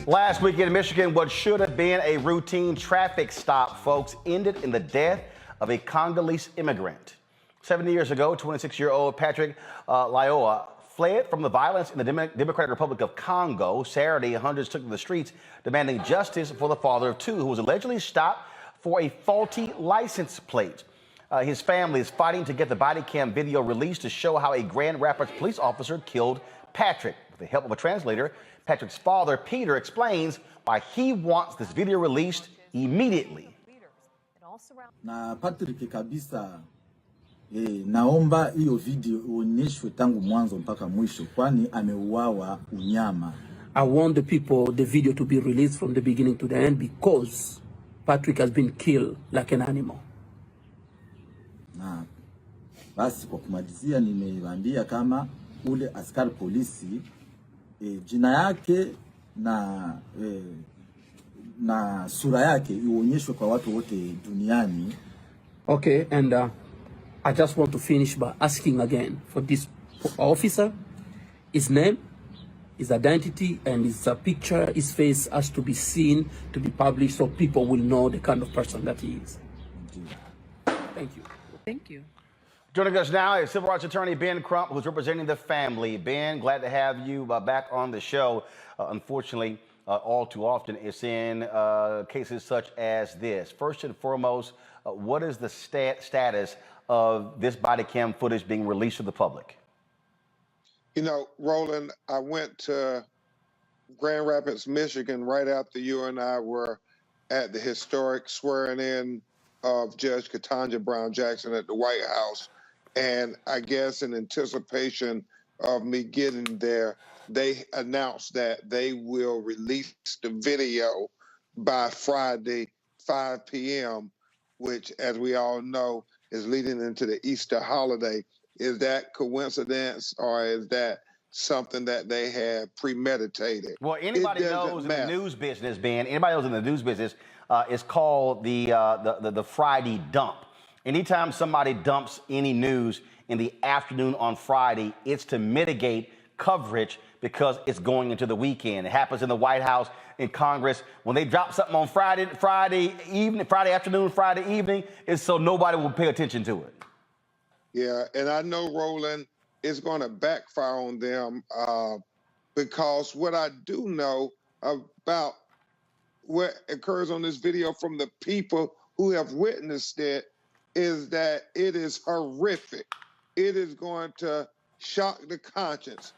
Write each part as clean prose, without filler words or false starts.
Last week in Michigan, what should have been a routine traffic stop, folks, ended in the death of a Congolese immigrant. 70 years ago, 26-year-old Patrick Lyoya fled from the violence in the Democratic Republic of Congo. Saturday, hundreds took to the streets demanding justice for the father of two who was allegedly stopped for a faulty license plate. His family is fighting to get the body cam video released to show how a Grand Rapids police officer killed Patrick. With the help of a translator, Patrick's father, Peter, explains why he wants this video released immediately. Na Patrick kabisa, naomba hiyo video ionyeshwe tangu mwanzo mpaka mwisho, kwani ameuawa unyama. I want the video to be released from the beginning to the end because Patrick has been killed like an animal. Na basi kwa kumalizia, nimewaambia kama ule askari polisi jina yake na sura yake ionyeshwe kwa watu wote duniani. Okay, and I just want to finish by asking again for this officer, his name, his identity, and his picture, his face has to be seen, to be published, so people will know the kind of person that he is. Thank you. Thank you. Joining us now is Civil Rights Attorney Ben Crump, who's representing the family. Ben, glad to have you back on the show. Unfortunately, all too often it's in cases such as this. First and foremost, what is the status of this body cam footage being released to the public? You know, Roland, I went to Grand Rapids, Michigan right after you and I were at the historic swearing in of Judge Ketanji Brown Jackson at the White House. And I guess in anticipation of me getting there, they announced that they will release the video by Friday, 5 p.m., which, as we all know, is leading into the Easter holiday. Is that coincidence, or is that something that they had premeditated? Well, anybody knows in the news business, Ben, anybody knows in the news business, it's called the Friday dump. Anytime somebody dumps any news in the afternoon on Friday, it's to mitigate coverage because it's going into the weekend. It happens in the White House, in Congress. When they drop something on Friday afternoon, Friday evening, it's so nobody will pay attention to it. Yeah, and I know, Roland, it's going to backfire on them because what I do know about what occurs on this video from the people who have witnessed it is that it is horrific. It is going to shock the conscience.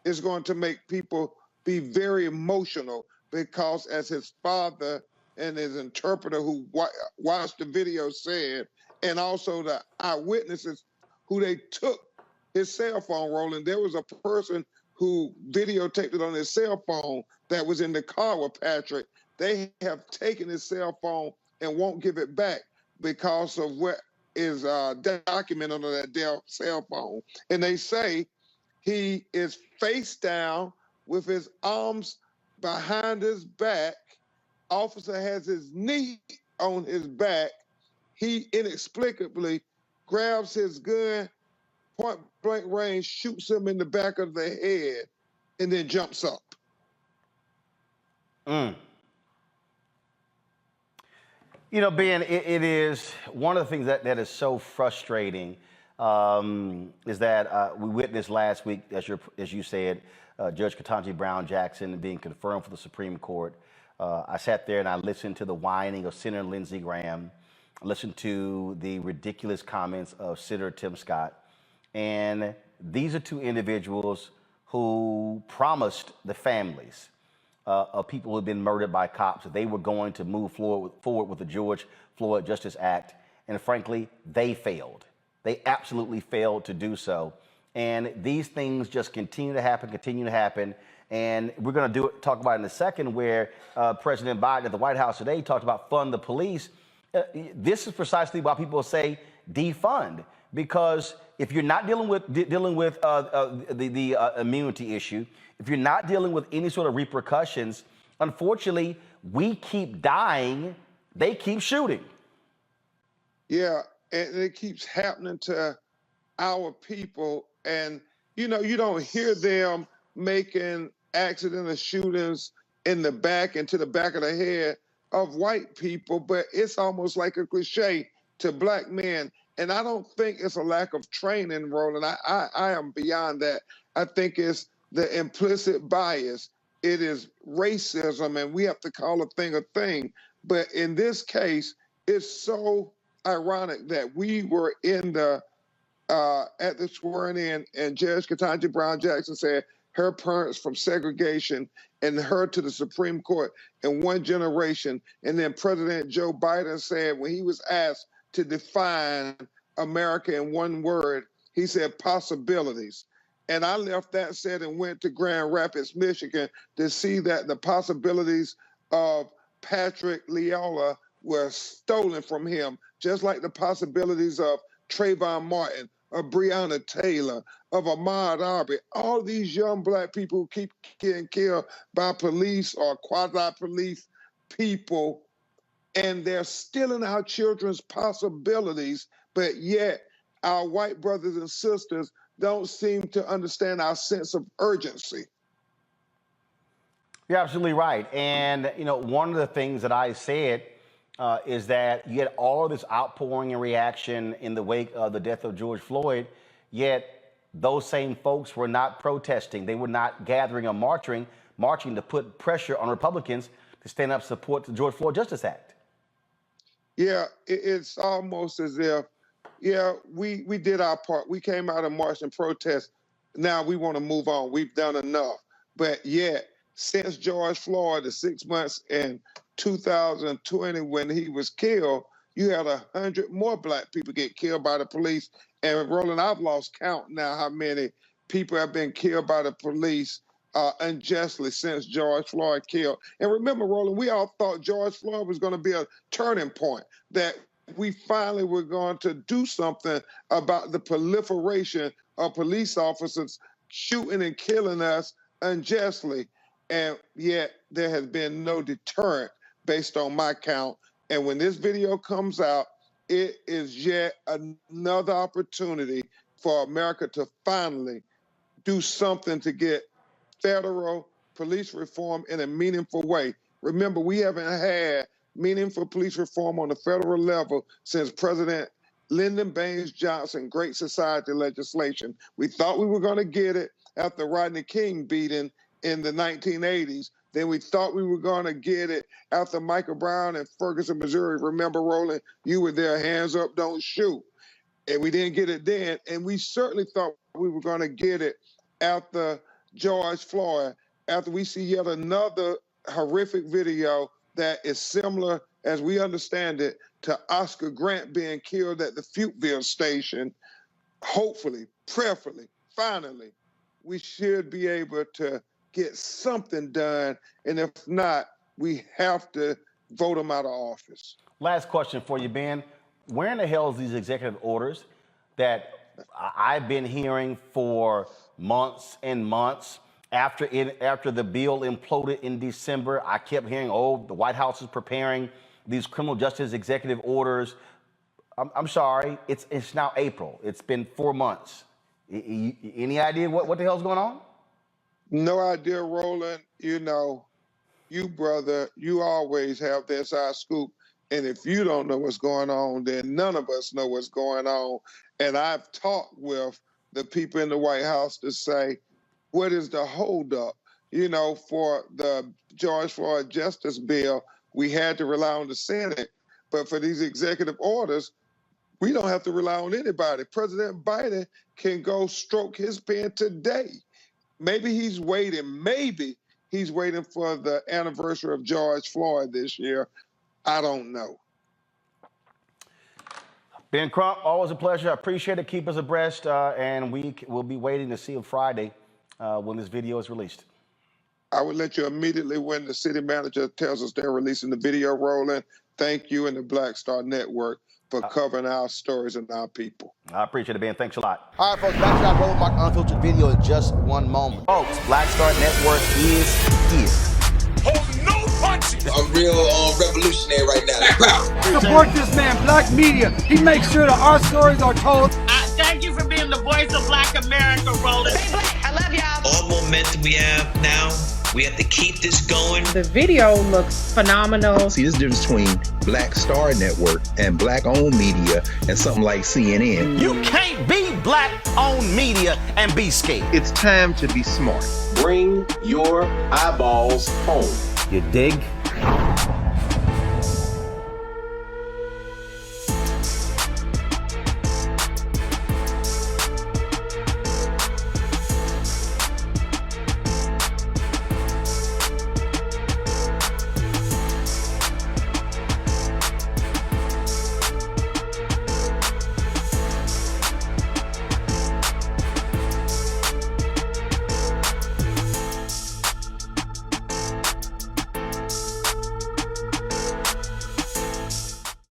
It's going to make people be very emotional because, as his father and his interpreter who watched the video said, and also the eyewitnesses who they took his cell phone, Roland, there was a person who videotaped it on his cell phone that was in the car with Patrick. They have taken his cell phone and won't give it back because of what is documented on that Dell cell phone. And they say he is face down with his arms behind his back. Officer has his knee on his back. He inexplicably grabs his gun, point blank range, shoots him in the back of the head, and then jumps up. You know, Ben, it is one of the things that is so frustrating is that we witnessed last week, as you said, Judge Ketanji Brown Jackson being confirmed for the Supreme Court. I sat there and I listened to the whining of Senator Lindsey Graham. I listened to the ridiculous comments of Senator Tim Scott. And these are two individuals who promised the families of people who had been murdered by cops that they were going to move forward with the George Floyd Justice Act. And frankly, they failed. They absolutely failed to do so. And these things just continue to happen. And we're going to talk about it in a second where President Biden at the White House today talked about fund the police. This is precisely why people say defund, because if you're not dealing with the immunity issue, if you're not dealing with any sort of repercussions, unfortunately, we keep dying, they keep shooting. Yeah, and it keeps happening to our people. And, you know, you don't hear them making accidental shootings in the back and to the back of the head of white people, but it's almost like a cliche to black men. And I don't think it's a lack of training, Roland. I am beyond that. I think it's the implicit bias. It is racism, and we have to call a thing. But in this case, it's so ironic that we were in the at the swearing in, and Judge Ketanji Brown Jackson said her parents from segregation and her to the Supreme Court in one generation. And then President Joe Biden said, when he was asked to define America in one word, he said possibilities. And I left that set and went to Grand Rapids, Michigan to see that the possibilities of Patrick Lyoya were stolen from him, just like the possibilities of Trayvon Martin, of Breonna Taylor, of Ahmaud Arbery. All these young black people who keep getting killed by police or quasi-police people, and they're stealing our children's possibilities, but yet our white brothers and sisters don't seem to understand our sense of urgency. You're absolutely right. And, you know, one of the things that I said is that you had all of this outpouring and reaction in the wake of the death of George Floyd, yet those same folks were not protesting. They were not gathering or marching to put pressure on Republicans to stand up support the George Floyd Justice Act. Yeah, it's almost as if, yeah, we did our part. We came out and marched and protest. Now we want to move on. We've done enough. But yet, since George Floyd, the 6 months in 2020 when he was killed, you had 100 more black people get killed by the police. And Roland, I've lost count now how many people have been killed by the police unjustly since George Floyd killed. And remember, Roland, we all thought George Floyd was going to be a turning point, that we finally were going to do something about the proliferation of police officers shooting and killing us unjustly. And yet there has been no deterrent based on my count. And when this video comes out, it is yet another opportunity for America to finally do something to get federal police reform in a meaningful way. Remember, we haven't had meaningful police reform on the federal level since President Lyndon Baines Johnson Great Society legislation. We thought we were going to get it after Rodney King beating in the 1980s. Then we thought we were going to get it after Michael Brown in Ferguson, Missouri. Remember, Roland, you were there, hands up, don't shoot. And we didn't get it then. And we certainly thought we were going to get it after George Floyd, after we see yet another horrific video that is similar, as we understand it, to Oscar Grant being killed at the Futeville station. Hopefully, prayerfully, finally, we should be able to get something done. And if not, we have to vote him out of office. Last question for you, Ben. Where in the hell is these executive orders that I've been hearing for months and months? After the bill imploded in December, I kept hearing, oh, the White House is preparing these criminal justice executive orders. I'm sorry, it's now April. It's been 4 months. Any idea what the hell's going on? No idea, Roland. You know, you, brother, you always have the inside scoop. And if you don't know what's going on, then none of us know what's going on. And I've talked with the people in the White House to say, what is the holdup? You know, for the George Floyd Justice Bill, we had to rely on the Senate. But for these executive orders, we don't have to rely on anybody. President Biden can go stroke his pen today. Maybe he's waiting for the anniversary of George Floyd this year. I don't know. Ben Crump, always a pleasure. I appreciate it. Keep us abreast, and we will be waiting to see him Friday when this video is released. I would let you immediately when the city manager tells us they're releasing the video, Roland. Thank you and the Black Star Network for covering our stories and our people. I appreciate it, Ben. Thanks a lot. All right, folks, back to our Roland Martin Unfiltered video in just one moment. Folks, Black Star Network is here. Hold no punches. I'm real revolutionary right now. Support this man, Black Media. He makes sure that our stories are told. Thank you for being the voice of Black America, Roland. Stay black. I love y'all. All momentum we have now We have to keep this going. The video looks phenomenal. See, there's a difference between Black Star Network and Black-owned media and something like CNN. You can't be Black-owned media and be scared. It's time to be smart. Bring your eyeballs home. You dig?